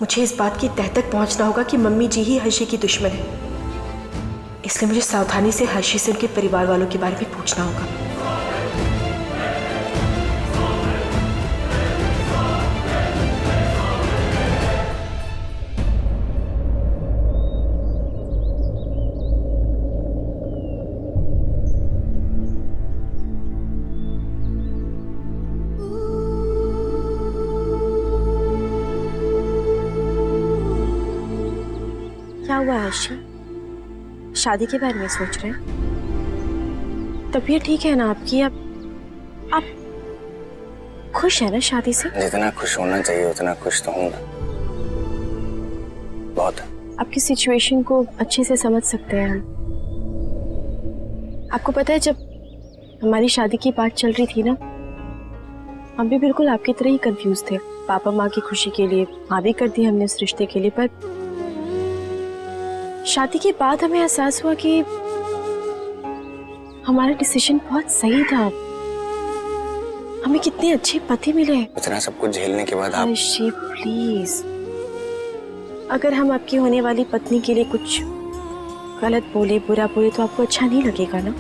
मुझे इस बात की तह तक पहुंचना होगा कि मम्मी जी ही हर्षी की दुश्मन है। इसलिए मुझे सावधानी से हर्षी से उनके परिवार वालों के बारे में पूछना होगा। क्या हुआ हर्षी? शादी के बारे में सोच रहे हैं? तबीयत ठीक है ना आपकी? अब आप खुश है ना शादी से? जितना खुश होना चाहिए उतना खुश तो हूँ ना। बहुत। आपकी सिचुएशन को अच्छे से समझ सकते हैं हम। आपको पता है जब हमारी शादी की बात चल रही थी ना, हम भी बिल्कुल आपकी तरह ही कंफ्यूज थे। पापा माँ की खुशी के लिए हाँ भी कर दी हमने उस रिश्ते के लिए, पर शादी के बाद हमें एहसास हुआ कि हमारा डिसीजन बहुत सही था। हमें कितने अच्छे पति मिले। इतना सब कुछ झेलने के बाद आप हर्षी प्लीज, अगर हम आपकी होने वाली पत्नी के लिए कुछ गलत बोले, बुरा बोले तो आपको अच्छा नहीं लगेगा ना?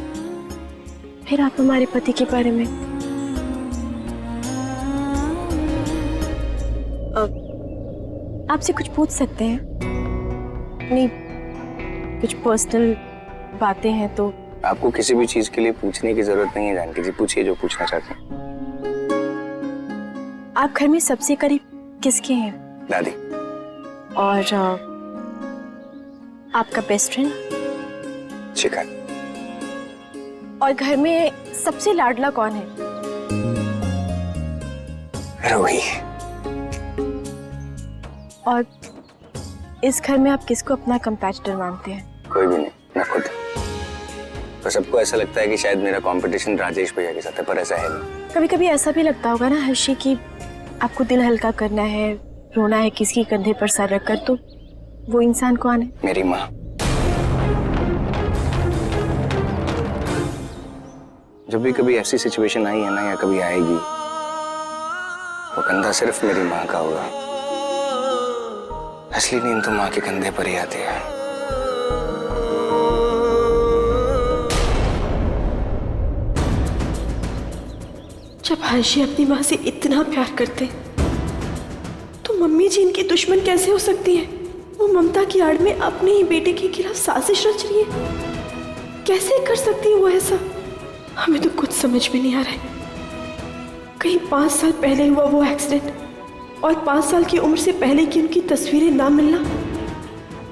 फिर आप हमारे पति के बारे में आपसे कुछ पूछ सकते हैं? नहीं, कुछ पर्सनल बातें हैं तो। आपको किसी भी चीज के लिए पूछने की जरूरत नहीं है जानकी जी, पूछिए जो पूछना चाहते हैं। आप घर में सबसे करीब किसके हैं? दादी। और आपका बेस्ट फ्रेंड? शिखर। और घर में सबसे लाडला कौन है? रोही। और इस घर में आप किसको अपना कंपैटिटर मानते हैं? कोई भी नहीं, मैं खुद। तो सबको ऐसा लगता है कि शायद मेरा कंपटीशन राजेश भैया के साथ है, पर ऐसा है नहीं। कभी कभी ऐसा भी लगता होगा ना हर्षी कि आपको दिल हल्का करना है, रोना है किसी के कंधे पर सर रखकर, तो वो इंसान कौन है? मेरी माँ। जब भी कभी ऐसी सिचुएशन आई है ना, या कभी आएगी, वो कंधा सिर्फ मेरी माँ का होगा। असली नींद तो माँ के कंधे पर ही आती है। जब हर्षी अपनी माँ से इतना प्यार करते तो मम्मी जी इनकी दुश्मन कैसे हो सकती है? वो ममता की आड़ में अपने ही बेटे के खिलाफ साजिश रच रही है। कैसे कर सकती है वो ऐसा? हमें तो कुछ समझ में नहीं आ रहा है। कहीं 5 साल पहले हुआ वो एक्सीडेंट और 5 साल की उम्र से पहले की उनकी तस्वीरें ना मिलना,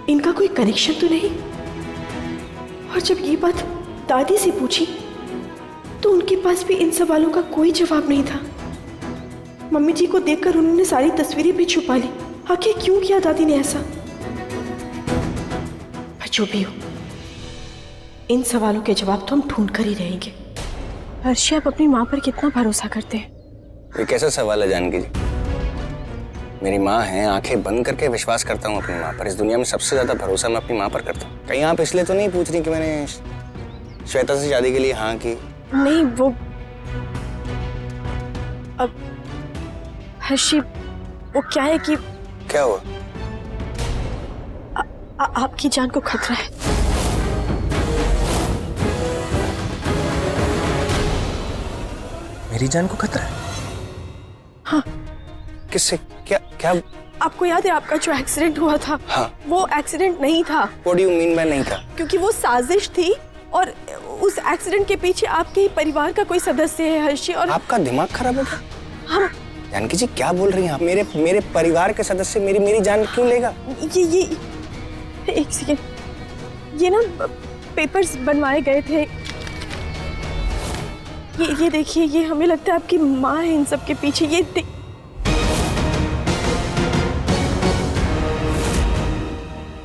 इनका कोई कनेक्शन तो नहीं? और जब ये बात दादी से पूछी तो उनके पास भी इन सवालों का कोई जवाब नहीं था। मम्मी जी को देखकर उन्होंने सारी तस्वीरें भी छुपा ली। आखिर क्यों किया दादी ने ऐसा? पर जो भी हो, इन सवालों के जवाब तो हम ढूंढ कर ही रहेंगे। हर्षी, आप अपनी माँ पर कितना भरोसा करते हैं? ये कैसा सवाल है जानकी जी? मेरी माँ है, आंखें बंद करके विश्वास करता हूँ अपनी माँ पर। इस दुनिया में सबसे ज्यादा भरोसा मैं अपनी माँ पर करता हूँ। कहीं आप इसलिए तो नहीं पूछ रही कि मैंने श्वेता से शादी के लिए हाँ की? नहीं, वो अब हर्षी, वो क्या है कि क्या हुआ? आपकी जान को खतरा है। मेरी जान को खतरा है? हाँ। किससे? क्या क्या? आपको याद है आपका जो एक्सीडेंट हुआ था? हाँ। वो एक्सीडेंट नहीं था। What do you mean by नहीं था? क्योंकि वो साजिश थी और उस एक्सीडेंट के पीछे आपके ही परिवार का कोई सदस्य है हर्षी। और आपका दिमाग खराब हो गया? हम जानकी जी क्या बोल रही हैं आप? मेरे परिवार के सदस्य मेरी जान क्यों लेगा? ये एक सेकेंड, ये ना पेपर्स बनवाए गए थे। ये देखिए, ये हमें लगता है आपकी माँ है इन सब के पीछे। ये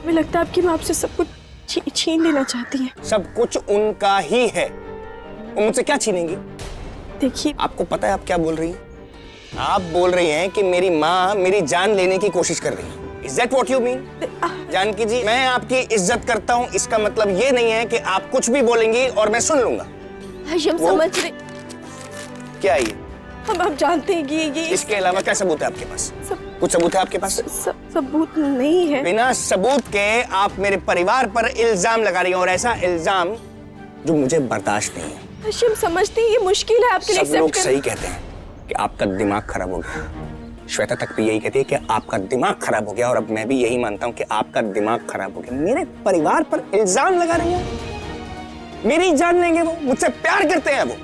हमें लगता है आपकी माँ आपसे सब कुछ छीन लेना चाहती है। सब कुछ उनका ही है। वो मुझसे क्या छीनेंगी? देखिए, आपको पता है आप क्या बोल रही हैं? आप बोल रही हैं कि मेरी माँ मेरी जान लेने की कोशिश कर रही है। Is that what you mean? Janaki जी, मैं आपकी इज्जत करता हूँ, इसका मतलब ये नहीं है कि आप कुछ भी बोलेंगी और मैं सुन लूंगा। हम समझ रहे। क्या है ये? हम जानते हैं कि ये इसके अलावा क्या सबूत है आपके पास? कुछ सबूत है आपके पास? सबूत नहीं है। बिना सबूत के आप मेरे परिवार पर इल्जाम लगा रही हैं, और ऐसा इल्जाम जो मुझे बर्दाश्त नहीं है। हाशिम, समझती हैं ये मुश्किल है आपके लिए सब लोग एक्सेप्ट सही कहते हैं कि आपका दिमाग खराब हो गया। श्वेता तक भी यही कहती है कि आपका दिमाग खराब हो गया, और अब मैं भी यही मानता हूं कि आपका दिमाग खराब हो गया। मेरे परिवार पर इल्जाम लगा रही हैं, मेरी जान लेंगे वो, मुझसे प्यार करते हैं वो।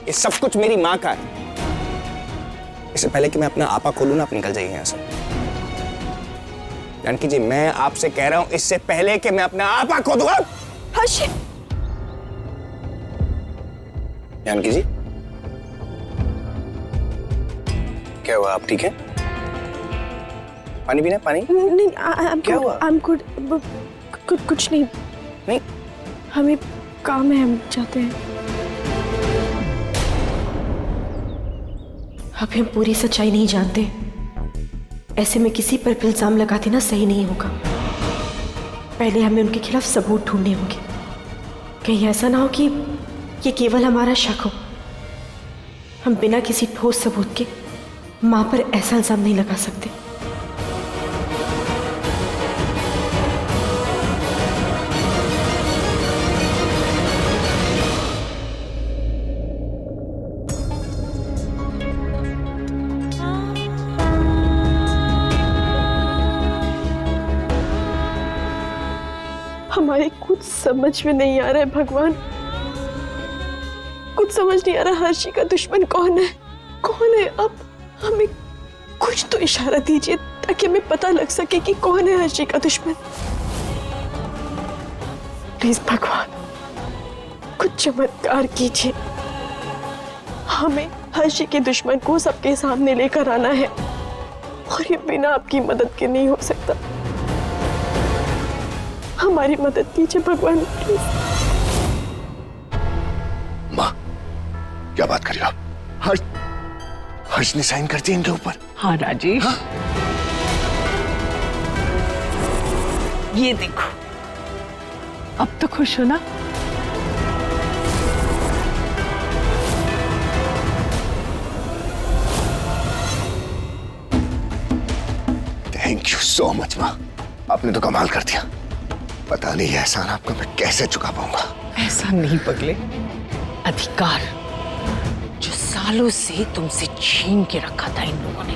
ये सब कुछ मेरी माँ का है। इससे पहले कि मैं अपना आपा खोलूं ना, आप निकल जाइए यहां से। जानकी जी, मैं आपसे कह रहा हूं, इससे पहले कि मैं अपना आपा खो दूंगा। हाशिम, जानकी जी, क्या हुआ? आप ठीक है? पानी पीना? पानी? नहीं, क्या हुआ? I'm good. कुछ नहीं। नहीं, हमें काम है, हम जाते हैं। अभी हम पूरी सच्चाई नहीं जानते, ऐसे में किसी पर भी इल्जाम लगा देना सही नहीं होगा। पहले हमें उनके खिलाफ सबूत ढूंढने होंगे। कहीं ऐसा ना हो कि ये केवल हमारा शक हो। हम बिना किसी ठोस सबूत के मां पर ऐसा इल्जाम नहीं लगा सकते। हमारे कुछ समझ में नहीं आ रहा है भगवान, कुछ समझ नहीं आ रहा। हर्षी का दुश्मन कौन है? कौन है? अब हमें कुछ तो इशारा दीजिए ताकि हमें पता लग सके कि कौन है हर्षी का दुश्मन। प्लीज भगवान, कुछ चमत्कार कीजिए। हमें हर्षी के दुश्मन को सबके सामने लेकर आना है, और ये बिना आपकी मदद के नहीं हो सकता। हमारी मदद कीजिए भगवान, प्लीज। माँ, क्या बात कर रही हो आप? हर्ष ने साइन कर दिया इनके ऊपर। हाँ राजेश, हाँ? ये देखो, अब तो खुश हो ना? थैंक यू सो मच माँ, आपने तो कमाल कर दिया। पता नहीं एहसान आपका मैं कैसे चुका पाऊंगा। ऐसा नहीं पगले, अधिकार जो सालों से तुमसे छीन के रखा था इन लोगों ने,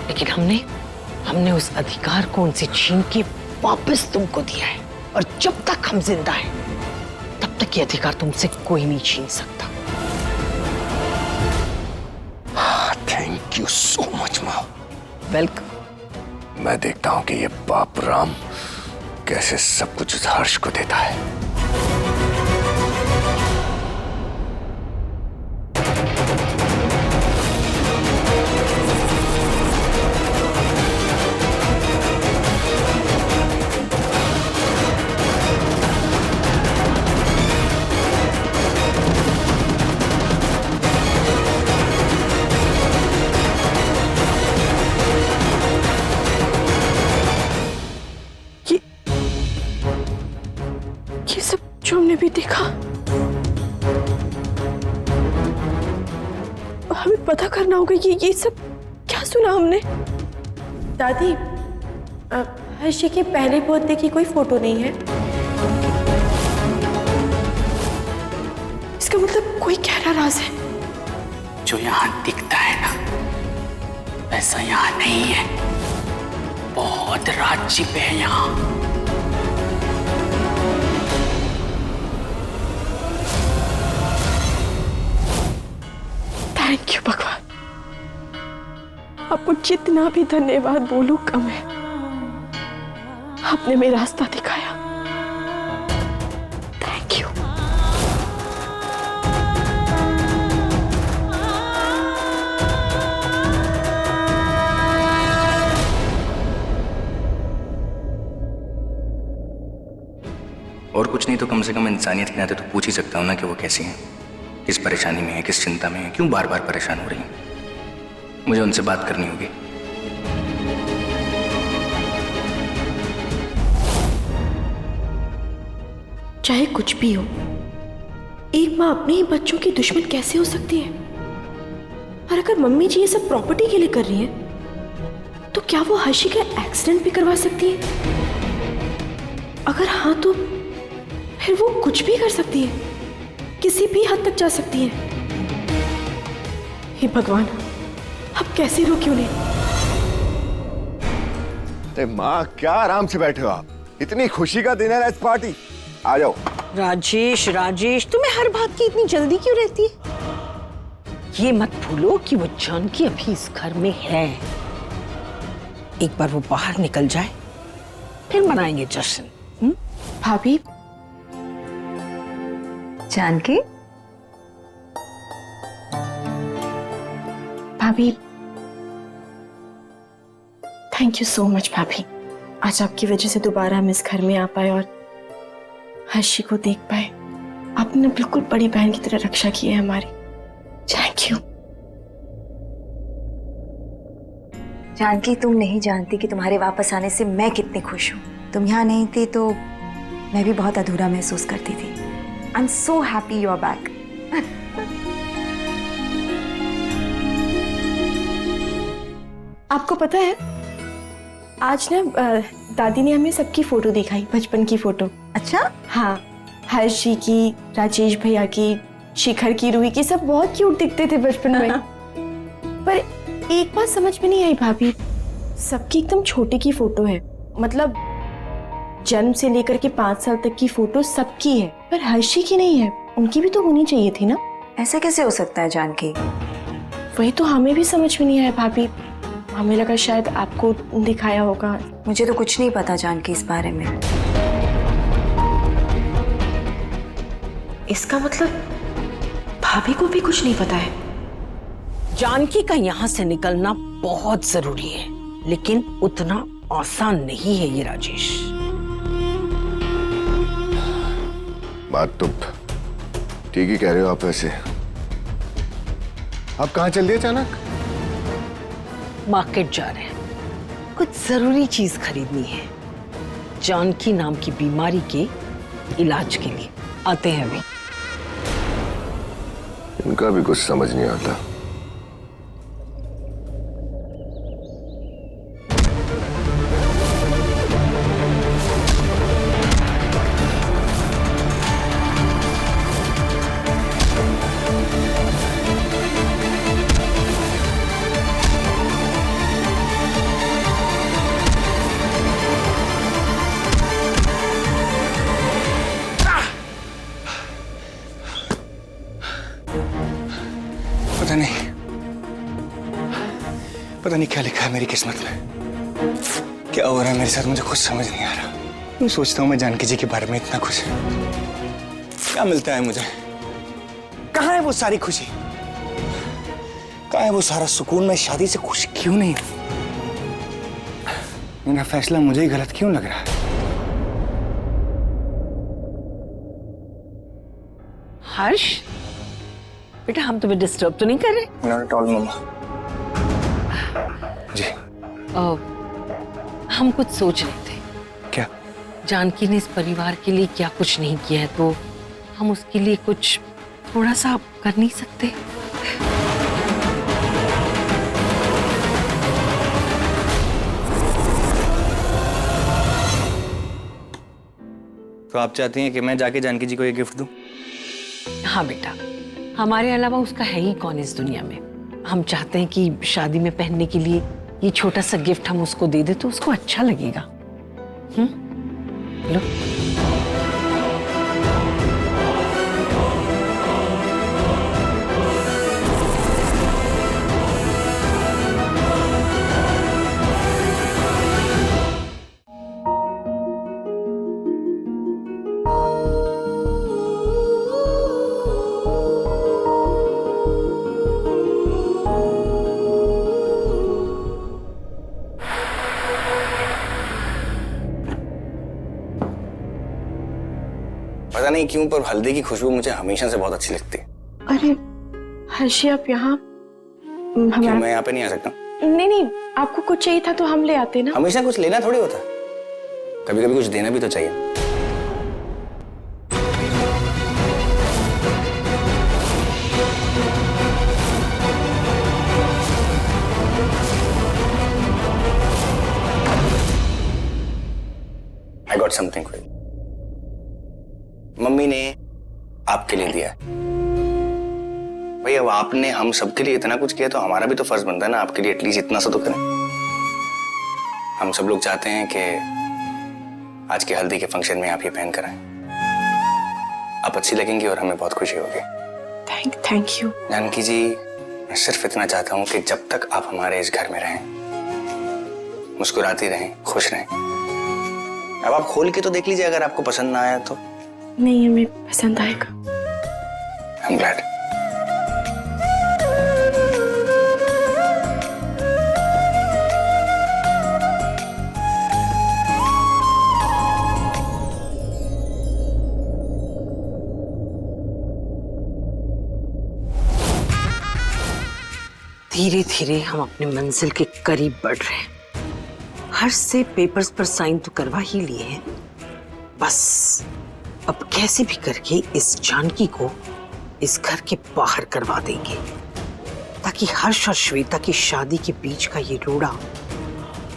लेकिन हमने उस अधिकार को उनसे छीन के वापस तुमको दिया है। और जब तक हम जिंदा हैं, तब तक ये अधिकार तुमसे कोई नहीं छीन सकता। थैंक यू सो मच माँ। वेलकम। मैं देखता हूँ कि ये बाप राम कैसे सब कुछ उस हर्ष को देता है। ये सब जो हमने भी देखा, हमें पता करना होगा ये सब क्या सुना हमने। दादी, हर्षी के पहले बर्थडे की कोई फोटो नहीं है। इसका मतलब कोई गहरा राज है। जो यहाँ दिखता है ना, वैसा यहाँ नहीं है। बहुत राज छिपे हैं यहाँ। थैंक यू भगवान, आपको जितना भी धन्यवाद बोलूं कम है। आपने मेरा रास्ता दिखाया। Thank you. और कुछ नहीं तो कम से कम इंसानियत के नाते तो पूछ ही सकता हूँ ना कि वो कैसी हैं, किस परेशानी में है, किस चिंता में है, क्यों बार बार परेशान हो रही हैं। मुझे उनसे बात करनी होगी। चाहे कुछ भी हो, एक माँ अपने ही बच्चों की दुश्मन कैसे हो सकती है? और अगर मम्मी जी ये सब प्रॉपर्टी के लिए कर रही है तो क्या वो हर्षी का एक्सीडेंट भी करवा सकती है? अगर हाँ तो फिर वो कुछ भी कर सकती है, किसी भी हद तक जा सकती है। हे भगवान, अब कैसे रोक क्यों नहीं? अरे माँ, क्या आराम से बैठे हो आप? इतनी खुशी का दिन है, आज पार्टी। आ जाओ। राजेश राजेश, तुम्हें हर बात की इतनी जल्दी क्यों रहती है? ये मत भूलो कि वो जानकी अभी इस घर में है। एक बार वो बाहर निकल जाए फिर मनाएंगे जश्न। भाभी, जानकी, भाभी, थैंक यू सो मच भाभी। आज आपकी वजह से दोबारा हम इस घर में आ पाए और हर्षी को देख पाए। आपने बिल्कुल बड़ी बहन की तरह रक्षा की है हमारी। Thank you. जानकी, तुम नहीं जानती कि तुम्हारे वापस आने से मैं कितनी खुश हूँ। तुम यहाँ नहीं थी तो मैं भी बहुत अधूरा महसूस करती थी। I am so happy you are back. आपको पता है, आज ना दादी ने हमें सबकी फोटो दिखाई, बचपन की फोटो। अच्छा? हाँ, हर्षी की, राजेश भैया की, शिखर की, रूही की, सब बहुत क्यूट दिखते थे बचपन में। पर एक बात समझ में नहीं आई भाभी, सबकी एकदम छोटे की फोटो है। मतलब जन्म से लेकर के 5 साल तक की फोटो सबकी है, पर हर्षी की नहीं है। उनकी भी तो होनी चाहिए थी ना। ऐसा कैसे हो सकता है जानकी? वही तो हमें भी समझ में नहीं आया भाभी। हमें लगा शायद आपको दिखाया होगा। मुझे तो कुछ नहीं पता जानकी इस बारे में। इसका मतलब भाभी को भी कुछ नहीं पता है। जानकी का यहाँ से निकलना बहुत जरूरी है, लेकिन उतना आसान नहीं है ये राजेश। बात तो ठीक ही कह रहे हो आप। वैसे आप कहाँ चल दिए अचानक? मार्केट जा रहे हैं, कुछ जरूरी चीज खरीदनी है जानकी नाम की बीमारी के इलाज के लिए। आते हैं अभी। इनका भी कुछ समझ नहीं आता। पता नहीं क्या लिखा है मेरी किस्मत में। क्या हो रहा है मेरे साथ मुझे कुछ समझ नहीं आ रहा। मैं सोचता हूँ मैं जानकी जी के बारे में इतना कुछ, क्या मिलता है मुझे? कहाँ है वो सारी खुशी? कहाँ है वो सारा सुकून? मैं शादी से खुश क्यों नहीं हूं? मेरा फैसला मुझे ही गलत क्यों लग रहा है? हर्ष बेटा, हम तुम्हें डिस्टर्ब तो नहीं कर रहे? नॉट ऑल मम्मा जी। हम कुछ सोच रहे थे। क्या? जानकी ने इस परिवार के लिए क्या कुछ नहीं किया है, तो हम उसके लिए कुछ थोड़ा सा कर नहीं सकते? तो आप चाहती हैं कि मैं जाके जानकी जी को ये गिफ्ट दूं? हाँ बेटा, हमारे अलावा उसका है ही कौन इस दुनिया में। हम चाहते हैं कि शादी में पहनने के लिए ये छोटा सा गिफ्ट हम उसको दे दे तो उसको अच्छा लगेगा। लो। पता नहीं क्यों पर हल्दी की खुशबू मुझे हमेशा से बहुत अच्छी लगती है। अरे हर्षी, आप यहाँ? क्यों मैं यहाँ पे नहीं आ सकता? नहीं नहीं, आपको कुछ चाहिए था तो हम ले आते ना। हमेशा कुछ लेना थोड़ी होता, कभी कभी कुछ देना भी तो चाहिए। I got something for you. Mummy ने आपके लिए दिया है। भाई अब आपने हम सबके लिए इतना कुछ किया तो हमारा भी तो फर्ज बनता है ना आपके लिए एटलीस्ट इतना सा तो करें। हम सब लोग चाहते हैं कि आज के हल्दी के फंक्शन में आप ये पहन कर आए। आप अच्छी लगेंगी और हमें बहुत खुशी होगी। Thank you. जानकी जी, मैं सिर्फ इतना चाहता हूँ कि जब तक आप हमारे इस घर में रहें, मुस्कुराती रहें, खुश रहें। अब आप खोल के तो देख लीजिए, अगर आपको पसंद ना आया तो। नहीं, हमें पसंद आएगा। I'm glad. धीरे धीरे हम अपने मंजिल के करीब बढ़ रहे हैं। हर्ष से पेपर्स पर साइन तो करवा ही लिए हैं, बस अब कैसे भी करके इस जानकी को इस घर के बाहर करवा देंगे, ताकि हर्ष और श्वेता की शादी के बीच का ये रोड़ा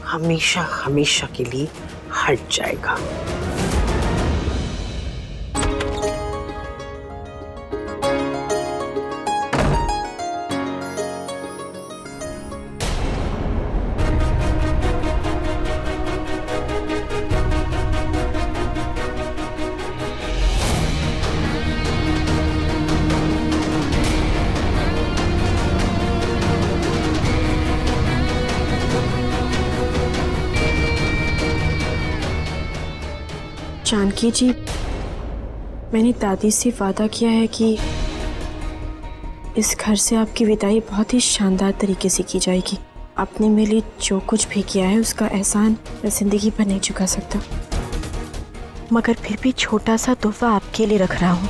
हमेशा हमेशा के लिए हट जाएगा। जानकी जी, मैंने दादी से वादा किया है कि इस घर से आपकी विदाई बहुत ही शानदार तरीके से की जाएगी। आपने मेरे लिए जो कुछ भी किया है उसका एहसान मैं जिंदगी भर नहीं चुका सकता, मगर फिर भी छोटा सा तोहफा आपके लिए रख रहा हूँ।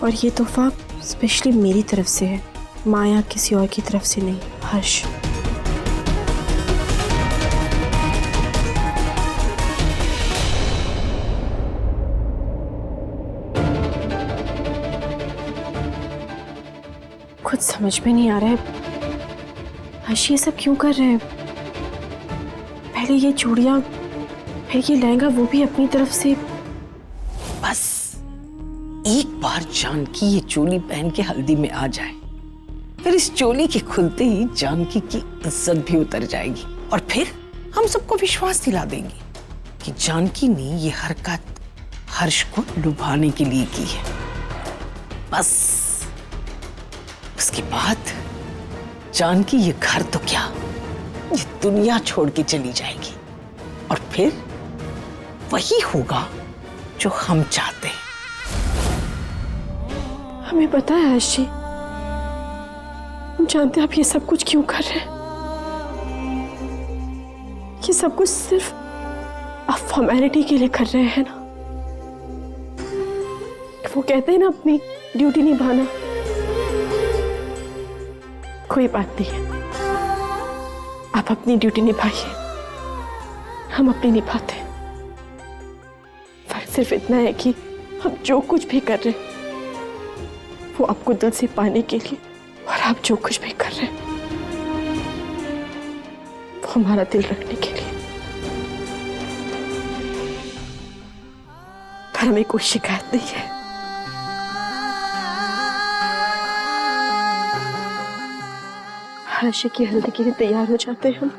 और ये तोहफा स्पेशली मेरी तरफ से है, माँ या किसी और की तरफ से नहीं। हर्ष, कुछ समझ में नहीं आ रहा है हर्ष ये सब क्यों कर रहे हैं। पहले ये चूड़ियां, फिर ये लहंगा, वो भी अपनी तरफ से। बस एक बार जानकी ये चोली पहन के हल्दी में आ जाए, फिर इस चोली के खुलते ही जानकी की इज्जत भी उतर जाएगी और फिर हम सबको विश्वास दिला देंगे कि जानकी ने ये हरकत हर्ष को लुभाने के लिए की है। बस उसके बाद जानकी ये घर तो क्या, ये दुनिया छोड़ के चली जाएगी और फिर वही होगा जो हम चाहते हैं। हमें पता है हर्ष जी, हम जानते हैं आप ये सब कुछ क्यों कर रहे हैं। ये सब कुछ सिर्फ आप फॉर्मेलिटी के लिए कर रहे हैं ना। वो कहते हैं ना, अपनी ड्यूटी निभाना। कोई बात नहीं है, आप अपनी ड्यूटी निभाइए, हम अपनी निभाते हैं। फर्क सिर्फ इतना है कि हम जो कुछ भी कर रहे हैं वो आपको दिल से पाने के लिए, और आप जो कुछ भी कर रहे हैं वो हमारा दिल रखने के लिए। पर हमें कोई शिकायत नहीं है। हर्ष की हल्दी के लिए तैयार हो जाते हैं हम।